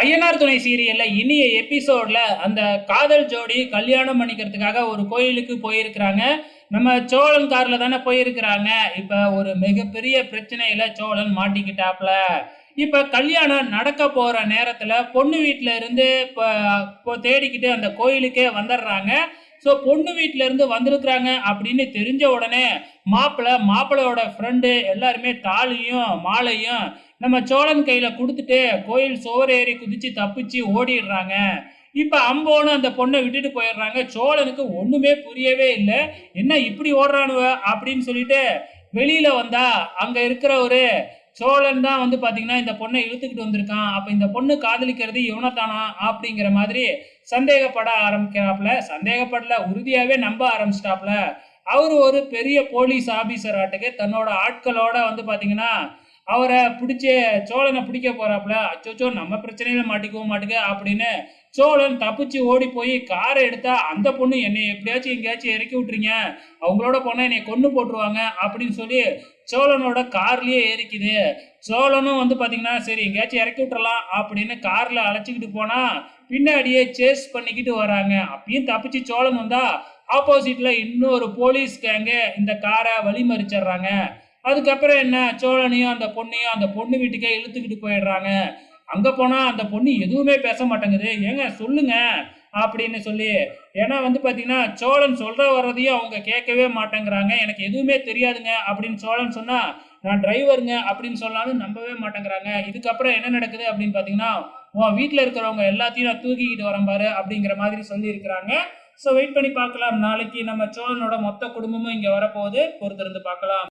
ஐயனார் துணை சீரியல்ல இனிய எபிசோட்ல அந்த காதல் ஜோடி கல்யாணம் பண்ணிக்கிறதுக்காக ஒரு கோயிலுக்கு போயிருக்கிறாங்க. நம்ம சோழன் கார்ல தானே போயிருக்கிறாங்க. இப்ப ஒரு மிகப்பெரிய பிரச்சனையில சோழன் மாட்டிக்கிட்டாப்ல. இப்ப கல்யாணம் நடக்க போற நேரத்துல பொண்ணு வீட்ல இருந்து இப்போ தேடிக்கிட்டு அந்த கோயிலுக்கே வந்துடுறாங்க. ஸோ பொண்ணு வீட்ல இருந்து வந்திருக்கிறாங்க அப்படின்னு தெரிஞ்ச உடனே மாப்பிள்ளையோட ஃப்ரெண்டு எல்லாருமே தாலியும் மாலையும் நம்ம சோழன் கையில குடுத்துட்டு கோயில் சுவர் ஏறி குதிச்சு தப்பிச்சு ஓடிடுறாங்க. இப்ப அம்போன்னு அந்த பொண்ணை விட்டுட்டு போயிடுறாங்க. சோழனுக்கு ஒண்ணுமே புரியவே இல்லை. என்ன இப்படி ஓடுறானுவ அப்படின்னு சொல்லிட்டு வெளியில வந்தா அங்க இருக்கிற ஒரு சோழன் தான் வந்து பாத்தீங்கன்னா இந்த பொண்ணை இழுத்துக்கிட்டு வந்திருக்கான். அப்ப இந்த பொண்ணு காதலிக்கிறது இவனைத்தானா அப்படிங்கிற மாதிரி சந்தேகப்பட ஆரம்பிக்கிறாப்ல. சந்தேகப்படல, உறுதியாவே நம்ப ஆரம்பிச்சிட்டாப்ல. அவரு ஒரு பெரிய போலீஸ் ஆபீசர் ஆட்டுக்கு தன்னோட ஆட்களோட வந்து பாத்தீங்கன்னா அவரை பிடிச்சி சோழனை பிடிக்க போறாப்புல. அச்சோச்சோ நம்ம பிரச்சனையில மாட்டிக்கவும் மாட்டுக்க அப்படின்னு சோழன் தப்பிச்சு ஓடி போய் காரை எடுத்தா அந்த பொண்ணு என்னை எப்படியாச்சும் எங்கேயாச்சும் இறக்கி விட்டுறீங்க, அவங்களோட போனா என்னை கொண்டு போட்டுருவாங்க அப்படின்னு சொல்லி சோழனோட கார்லயே ஏறிக்குது. சோழனும் வந்து பாத்தீங்கன்னா சரி எங்கேயாச்சும் இறக்கி விட்டுறலாம் அப்படின்னு கார்ல அழைச்சிக்கிட்டு போனா பின்னாடியே சேஸ் பண்ணிக்கிட்டு வராங்க. அப்பயும் தப்பிச்சு சோழன் வந்தா ஆப்போசிட்ல இன்னொரு போலீஸ் கேங்க இந்த காரை வழிமறிச்சிடுறாங்க. அதுக்கப்புறம் என்ன, சோழனையும் அந்த பொண்ணையும் அந்த பொண்ணு வீட்டுக்கே இழுத்துக்கிட்டு போயிடுறாங்க. அங்க போனா அந்த பொண்ணு எதுவுமே பேச மாட்டேங்குது. ஏங்க சொல்லுங்க அப்படின்னு சொல்லி. ஏன்னா வந்து பாத்தீங்கன்னா சோழன் சொல்ற வர்றதையும் அவங்க கேட்கவே மாட்டேங்கிறாங்க. எனக்கு எதுவுமே தெரியாதுங்க அப்படின்னு சோழன் சொன்னா, நான் டிரைவருங்க அப்படின்னு சொன்னாலும் நம்பவே மாட்டேங்கிறாங்க. இதுக்கப்புறம் என்ன நடக்குது அப்படின்னு பாத்தீங்கன்னா, உன் வீட்டுல இருக்கிறவங்க எல்லாத்தையும் நான் தூக்கிக்கிட்டு வரேன் பாரு அப்படிங்கிற மாதிரி சொல்லி இருக்கிறாங்க. ஸோ வெயிட் பண்ணி பார்க்கலாம். நாளைக்கு நம்ம சோழனோட மொத்த குடும்பமும் இங்க வரப்போகுது. பொறுத்திருந்து பார்க்கலாம்.